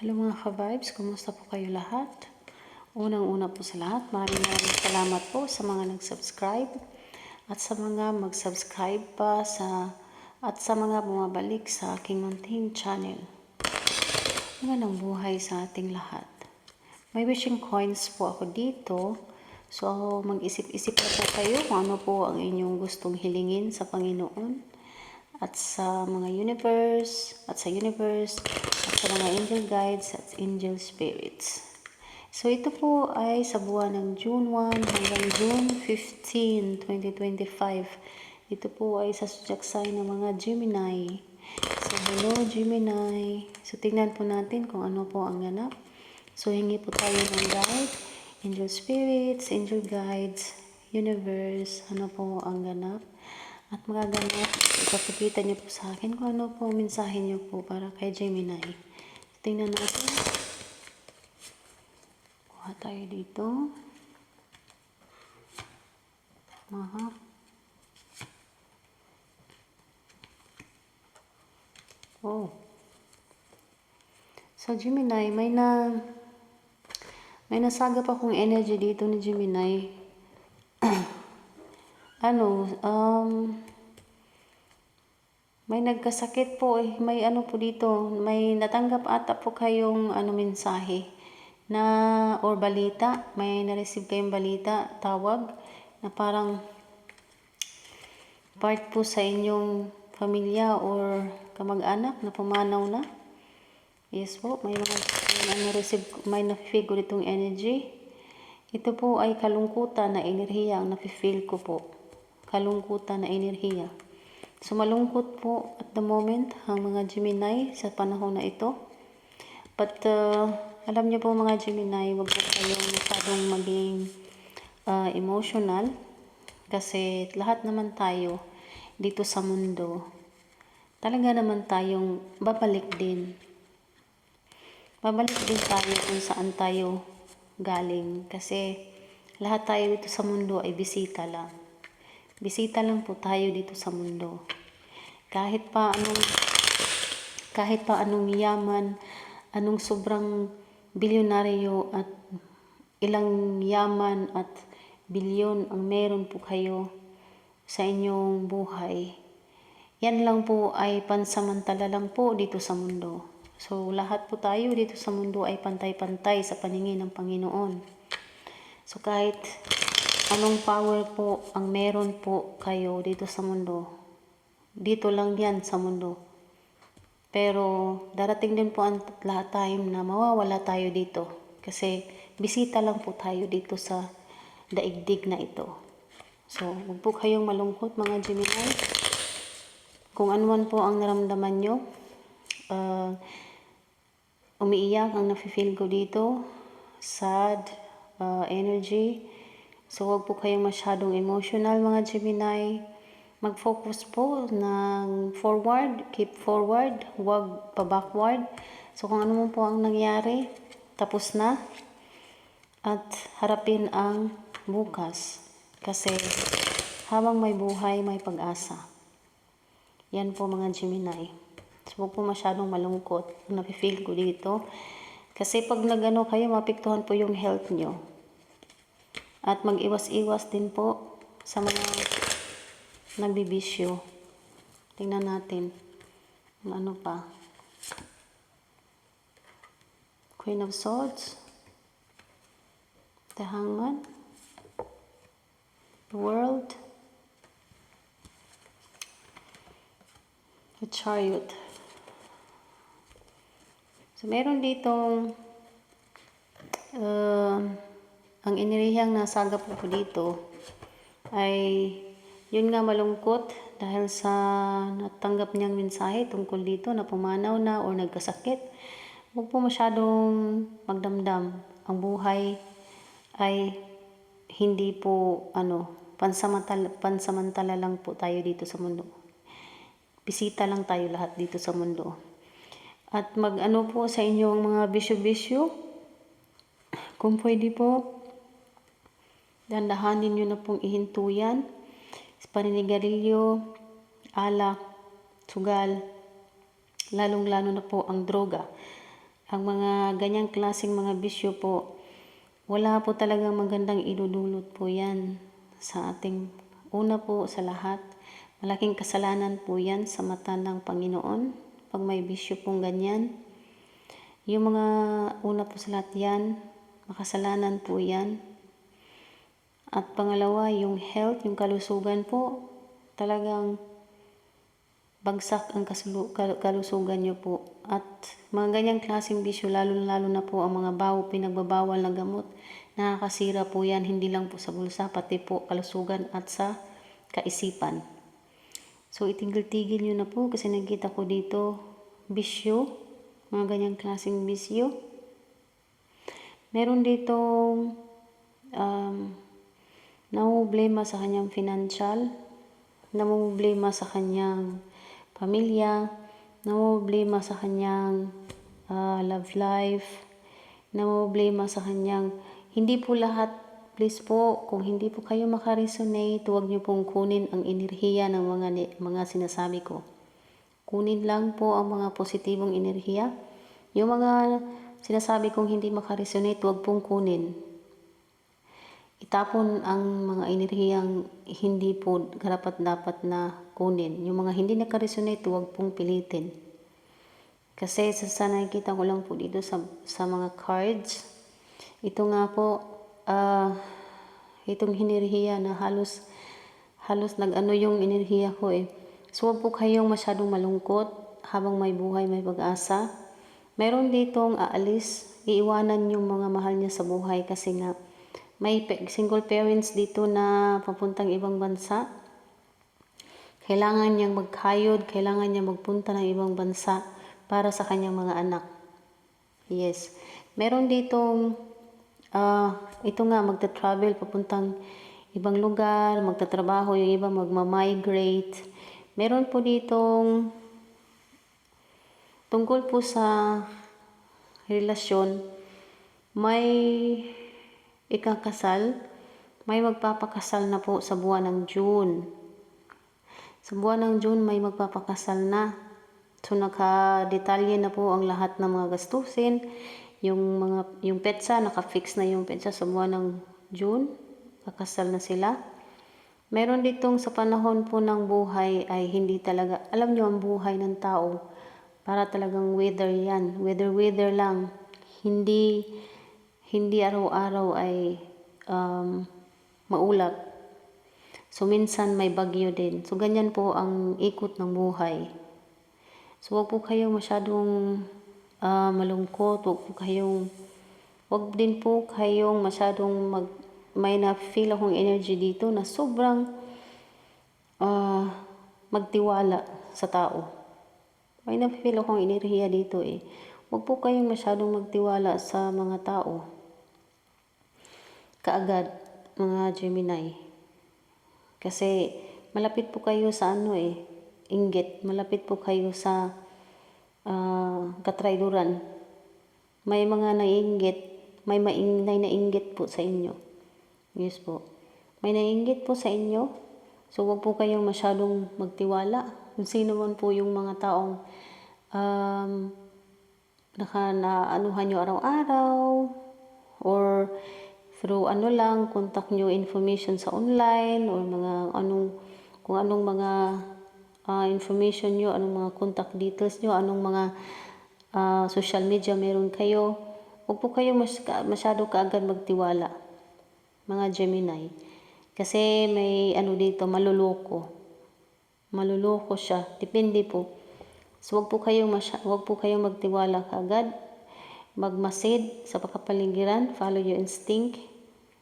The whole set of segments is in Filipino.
Hello mga ka-vibes, kumusta po kayo lahat? Unang-una po sa lahat, maraming salamat po sa mga nag-subscribe at sa mga mag-subscribe pa at sa mga bumabalik sa aking munting channel. Magandang buhay sa ating lahat. May wishing coins po ako dito. So mag-isip-isip na po kayo kung ano po ang inyong gustong hilingin sa Panginoon at sa mga universe at sa mga angel guides at angel spirits. So ito po ay sa buwan ng June 1 hanggang June 15, 2025. Ito po ay sa zodiac sign ng mga Gemini. So hello Gemini. So tingnan po natin kung ano po ang ganap. So hingi po tayo ng guide, angel spirits, angel guides, universe, ano po ang ganap. At magaganap, ipapakita niyo po sa akin kung ano po ang mensahe niyo po para kay Gemini. Tingnan natin. Kuha tayo dito. Aha. Oh. So Gemini, may nasagap akong energy dito ni Gemini. May nagkasakit po may ano po dito, may natanggap ata po kayong mensahe na or balita, may na-receive kayong balita, tawag na parang part po sa inyong pamilya or kamag-anak na pumanaw na. Yes po, may na-receive, may na-feel ko ditong energy. Ito po ay kalungkutan na enerhiya ang nafe-feel ko po. Kalungkutan na enerhiya. So malungkot po at the moment ang mga Gemini sa panahon na ito. But alam niyo po mga Gemini, wag po kayong masyadong maging emotional kasi lahat naman tayo dito sa mundo talaga naman tayong babalik din. Babalik din tayo kung saan tayo galing kasi lahat tayo dito sa mundo ay bisita lang. Bisita lang po tayo dito sa mundo. Kahit pa anong yaman, anong sobrang bilyonaryo at ilang yaman at bilyon ang meron po kayo sa inyong buhay. Yan lang po ay pansamantala lang po dito sa mundo. So lahat po tayo dito sa mundo ay pantay-pantay sa paningin ng Panginoon. So kahit anong power po ang meron po kayo dito sa mundo, dito lang yan sa mundo. Pero darating din po ang lahat time na mawawala tayo dito. Kasi bisita lang po tayo dito sa daigdig na ito. So huwag po kayong malungkot mga Gemini. Kung ano man po ang naramdaman nyo, umiiyak ang nafe-feel ko dito, sad energy. So huwag po kayong masyadong emotional mga Gemini. Mag-focus po ng forward, keep forward, huwag pa-backward. So kung ano man po ang nangyari, tapos na. At harapin ang bukas. Kasi habang may buhay, may pag-asa. Yan po mga Gemini. So huwag po masyadong malungkot. Nafe-feel ko dito. Kasi pag nagano kayo, mapektuhan po yung health nyo. At mag-iwas-iwas din po sa mga nagbibisyo. Tingnan natin. Ano pa? Queen of Swords. The Hangman. The World. The Chariot. So meron ditong ang enerhiyang nasagap ko dito ay yun nga malungkot dahil sa natanggap niyang mensahe tungkol dito na pumanaw na o nagkasakit. Huwag po masyadong magdamdam. Ang buhay ay hindi po pansamantala lang po tayo dito sa mundo. Bisita lang tayo lahat dito sa mundo. At mag-ano po sa inyong mga bisyo-bisyo. Kung pwede po, dandahanin nyo na pong ihinto yan. Paninigarilyo, alak, sugal, lalong-lalo na po ang droga Ang mga ganyang klaseng mga bisyo po, wala po talagang magandang idudulot po yan sa ating, una po sa lahat, malaking kasalanan po yan sa mata ng Panginoon pag may bisyo pong ganyan. Yung mga una po sa lahat yan, makasalanan po yan. At pangalawa, yung health, yung kalusugan po, talagang bagsak ang kalusugan nyo po. At mga ganyang klaseng bisyo, lalo na po ang mga pinagbabawal na gamot, nakakasira po yan, hindi lang po sa bulsa, pati po kalusugan at sa kaisipan. So itigil-tigil nyo na po kasi nakita ko dito, bisyo, mga ganyang klaseng bisyo. Meron dito namumblema sa kanyang financial, namumblema sa kanyang pamilya, namumblema sa kanyang love life, namumblema sa kanyang, hindi po lahat, please po, kung hindi po kayo makaresonate, huwag niyo pong kunin ang enerhiya ng mga sinasabi ko. Kunin lang po ang mga positibong enerhiya. Yung mga sinasabi kong hindi makaresonate, huwag pong kunin. Itapon ang mga enerhiyang hindi po karapat-dapat na kunin. Yung mga hindi nakaresonate, huwag pong pilitin. Kasi sa nakikita ko lang po dito sa mga cards, ito nga po, itong enerhiya na halos nag-ano yung enerhiya ko eh. So huwag po kayong masyadong malungkot habang may buhay, may pag-asa. Meron ditong aalis, iiwanan yung mga mahal niya sa buhay kasi nga may single parents dito na papuntang ibang bansa. Kailangan niyang magkayod, kailangan niya magpunta ng ibang bansa para sa kanyang mga anak. Yes. Meron ditong, ito nga, magta-travel papuntang ibang lugar, magtatrabaho, yung iba magma-migrate. Meron po ditong, tungkol po sa relasyon, may ikakasal, may magpapakasal na po sa buwan ng June. Sa buwan ng June may magpapakasal na. So nakadetalye na po ang lahat ng mga gastusin. Yung petsa, naka-fix na yung petsa sa buwan ng June. Kakasal na sila. Meron ditong sa panahon po ng buhay ay hindi talaga, alam nyo ang buhay ng tao, para talagang weather yan. Weather lang. Hindi araw-araw ay maulap. So, minsan may bagyo din. So, ganyan po ang ikot ng buhay. So, huwag po kayong masyadong malungkot. Huwag din po kayong masyadong may na-feel akong energy dito na sobrang magtiwala sa tao. May na-feel akong enerhiya dito eh. Huwag po kayong masyadong magtiwala sa mga tao. Kaagad, mga Gemini. Kasi malapit po kayo sa inggit. Malapit po kayo sa katrayduran. May mga naiinggit, may nainggit po sa inyo. Yes po. May nainggit po sa inyo. So huwag po kayong masyadong magtiwala. Kung sino man po yung mga taong naanuhan nyo araw-araw or through contact nyo information sa online or kung anong mga information nyo, anong mga contact details nyo, anong mga social media meron kayo. Huwag po kayong masyado kaagad magtiwala, mga Gemini. Kasi may dito, maluloko. Maluloko siya. Depende po. So huwag po kayong magtiwala kaagad. Magmasid sa kapaligiran, follow your instinct.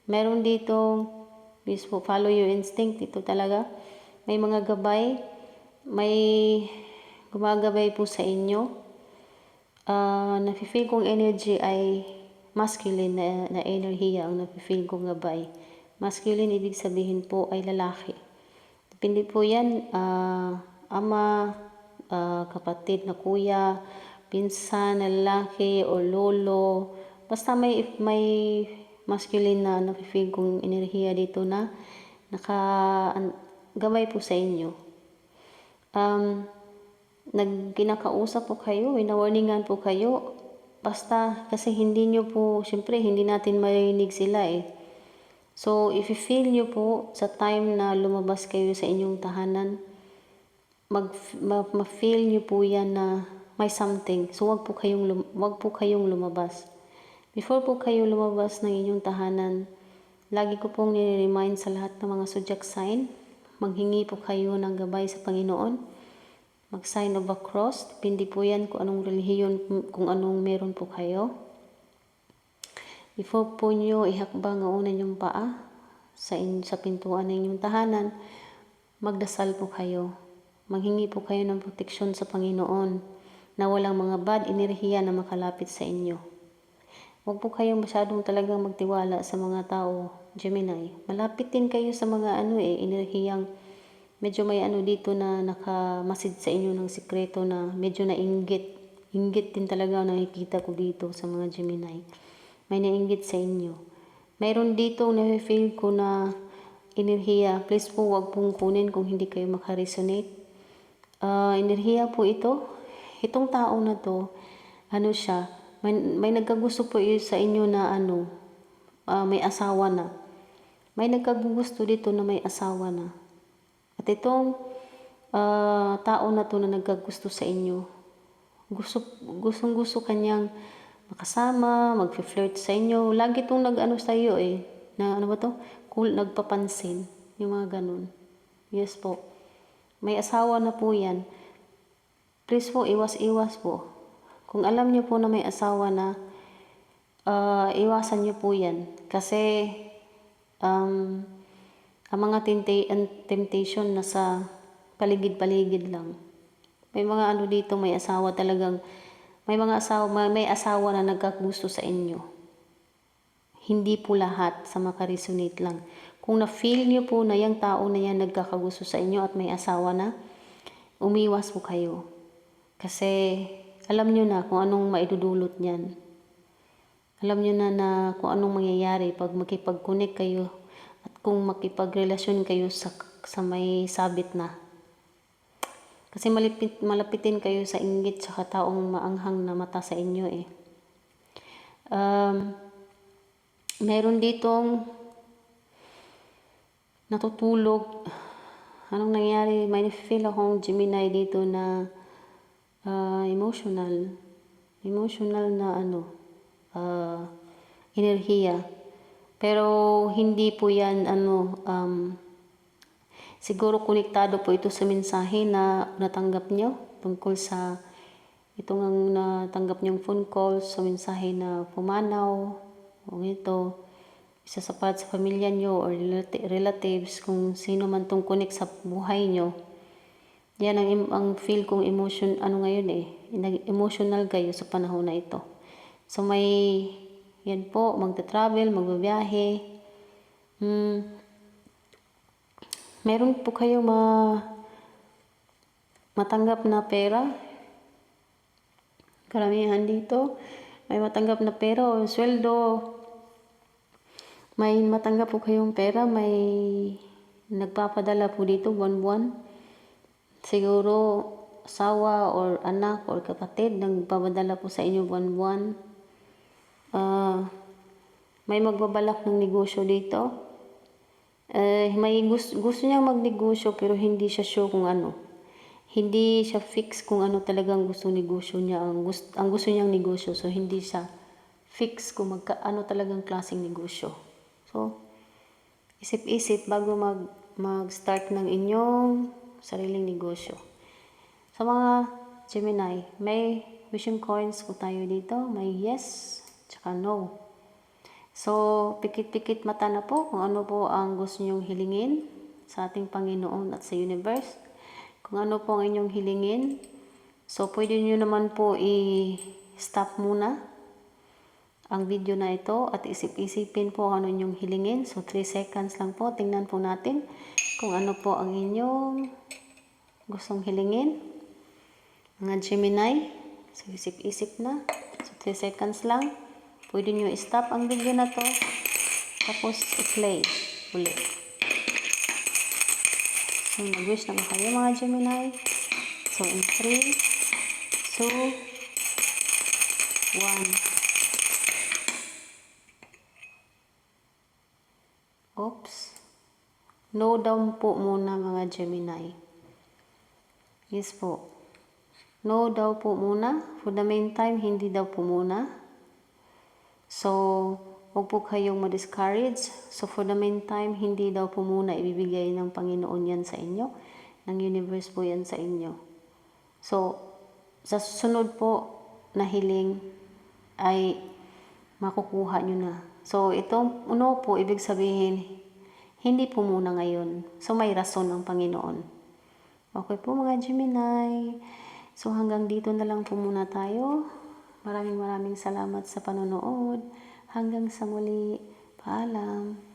Meron dito, please po, follow your instinct. Dito talaga, may mga gabay, may gumagabay po sa inyo. Nafe-feel kong energy ay masculine na enerhiya ang nafe-feel kong gabay. Masculine, ibig sabihin po ay lalaki. Depende po yan, ama, kapatid na kuya, pinsan na lalaki o lolo. Basta may masculine na nafe-feel kong enerhiya dito na nakagamay po sa inyo. Kinakausap po kayo, winawarningan po kayo, Basta, kasi hindi nyo po, syempre, hindi natin marinig sila eh. So, if you feel nyo po, sa time na lumabas kayo sa inyong tahanan, ma-feel nyo po yan na may something. So, wag po kayong lumabas. Before po kayo lumabas ng inyong tahanan, lagi ko pong nire-remind sa lahat ng mga zodiac sign, maghingi po kayo ng gabay sa Panginoon. Mag-sign of a cross. Depende po yan kung anong relihiyon, kung anong meron po kayo. Before po nyo ihakbang ang una nyong paa sa pintuan ng inyong tahanan, magdasal po kayo. Maghingi po kayo ng proteksyon sa Panginoon na walang mga bad enerhiya na makalapit sa inyo. Huwag po kayong masyadong talagang magtiwala sa mga tao, Gemini. Malapit din kayo sa mga enerhiyang medyo may dito na nakamasid sa inyo ng sikreto na medyo nainggit. Inggit din talaga ang nakikita ko dito sa mga Gemini. May nainggit sa inyo. Mayroon dito na-feel ko na enerhiya. Please po wag pong kunin kung hindi kayo makaresonate. Enerhiya po ito. Itong tao na to, siya, may nagkagusto po sa inyo na may asawa na. May nagkagusto dito na may asawa na. At itong tao na to na nagkagusto sa inyo, gusto kanyang makasama, mag-flirt sa inyo. Lagi itong sa iyo na cool, nagpapansin. Yung mga ganun. Yes po. May asawa na po yan. Please po, iwas-iwas po. Kung alam niyo po na may asawa na, iwasan niyo po yan. Kasi, ang mga temptation na sa paligid-paligid lang. May mga dito, may asawa talagang, may asawa na nagkagusto sa inyo. Hindi po lahat, sa makaresonate lang. Kung na-feel nyo po na yung tao na yan nagkakagusto sa inyo at may asawa na, umiwas po kayo. Kasi alam nyo na kung anong maidudulot niyan. Alam nyo na kung anong mangyayari pag makipag-connect kayo at kung makipagrelasyon kayo sa may sabit na. Kasi malapitin kayo sa inggit sa taong maanghang na mata sa inyo eh. Meron ditong natutulog. Anong nangyari? May feel akong Gemini dito na emotional na enerhiya. Pero hindi po yan siguro konektado po ito sa mensahe na natanggap nyo tungkol sa itong natanggap nyong phone call sa mensahe na pumanaw o ito isa sa part sa pamilya nyo or relatives, kung sino man tong connect sa buhay nyo. Yan ang feel kong emotion, ngayon emotional kayo sa panahon na ito. So yan po, magta-travel, magbabiyahe. Meron po kayo matanggap na pera. Karamihan dito, may matanggap na pera o sweldo. May matanggap po kayong pera, may nagpapadala po dito buwan-buwan. Siguro asawa or anak or kapatid nagpapadala po sa inyo buwan-buwan. May magbabalak ng negosyo dito. May gusto niyang magnegosyo pero hindi siya sure kung ano. Hindi siya fix kung ano talagang gusto negosyo niya. Ang gusto niyang negosyo. So hindi siya fix kung ano talagang klaseng negosyo. So, isip-isip bago mag-start ng inyong sariling negosyo. Sa mga Gemini, may wishing coins po tayo dito. May yes, tsaka no. So, pikit-pikit mata na po kung ano po ang gusto nyong hilingin sa ating Panginoon at sa universe. Kung ano po ang inyong hilingin. So, pwede nyo naman po i-stop muna ang video na ito at isip-isipin po ano inyong hilingin. So 3 seconds lang po. Tingnan po natin kung ano po ang inyong gustong hilingin. Mga Gemini. So isip-isip na. So 3 seconds lang. Pwede nyo i-stop ang video na to. Tapos i-play ulit. So nag-wish na ba kayo mga Gemini? So in 3, 2, 1. Oops. No daw po muna mga Gemini. Yes po. No daw po muna. For the meantime, hindi daw po muna. So, huwag po kayong ma-discourage. So, for the meantime, hindi daw po muna ibibigay ng Panginoon yan sa inyo. Ng universe po yan sa inyo. So, sa susunod po na hiling ay makukuha nyo na. So, itong uno po, ibig sabihin, hindi po muna ngayon. So, may rason ang Panginoon. Okay po mga Gemini. So, hanggang dito na lang po muna tayo. Maraming salamat sa panonood. Hanggang sa muli. Paalam.